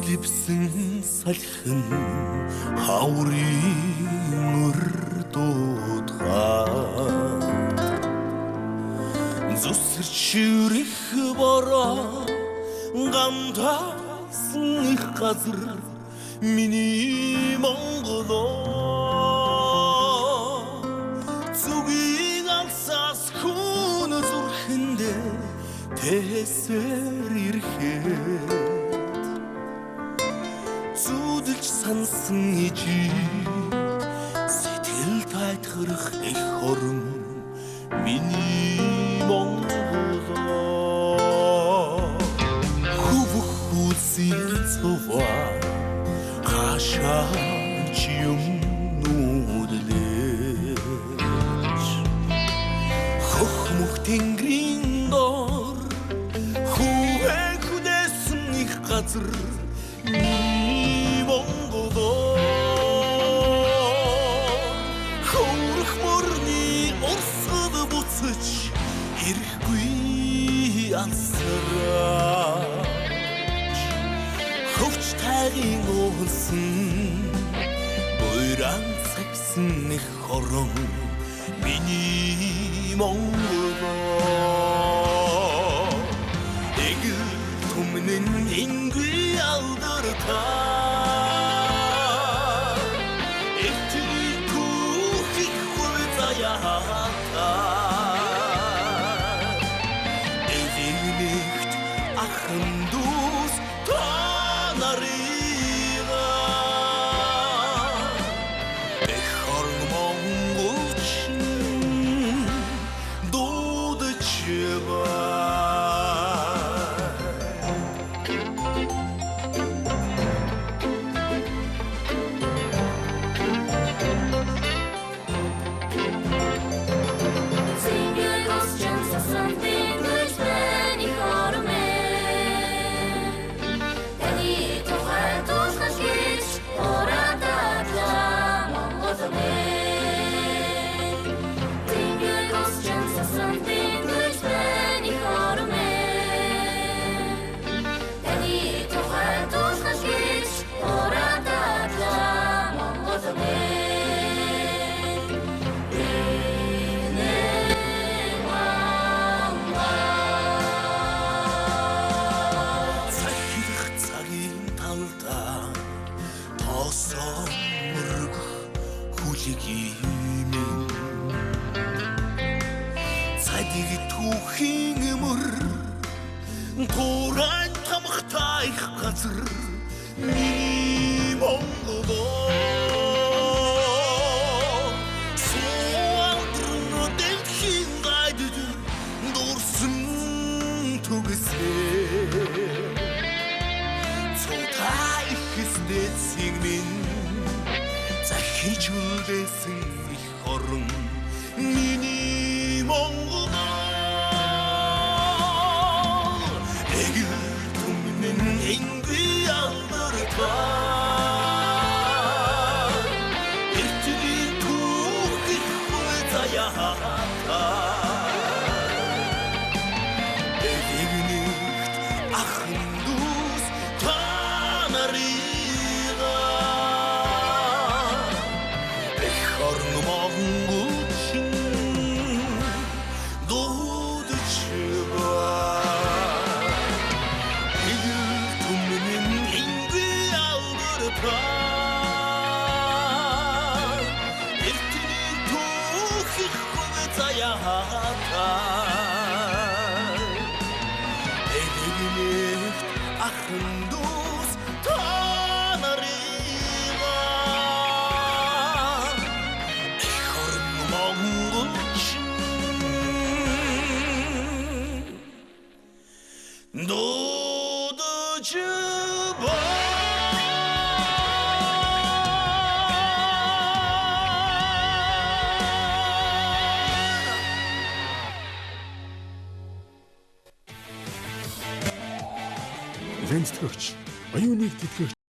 Сэлбсэн салхин хаврын өрдөөдгаад зүсэрч шүрэх бороо гамтасан их газар миний Монголоо зүгийг ансаас хүн зүрхэндээ тэсэр ирэхэд зүдэлж сансан ижиг сэтгэл тайтгарах их хорон миний Монголоо хөвөх хүсэл цуваа хашаач юмнуудлээч хөхмөх тэнгэрийн дор хүүхэн хүдээсэн их газар Монголоо хөрөх мөрний урсгал буцаж ирэхгүй ансраач хөвч тайгийн уунсан буйран цагсан их хорон миний Монголоо эгэл түмнэн ингүй алдартай эцэг түүхийг хулгаяатай эзэгнэгт ахын дүүс та нарыга эх хорон монголчин дуудаж цадиг түүхийн мөр туран тамхтай их газар миний Монголоо суалдрын дэлхийн гайдад дурсан түгсээ цутай хэсдэцийг минь захиж үлдээсэн их хорон миний Монголоо эгэл түмнэн ингүй алдартай эцэг түүхийг хулгаяатай эзэгнэгт ахын дүүс та нарыга эх хорон монголчин дуудаж эгэл түмнэн ингүй алдартай эцэг түүхийг хулгаяатай эзэгнэгт ахын дүүс та нарыга эх хорон монголчин дуудаж Венцлөгч, оюуныг тэтгэгч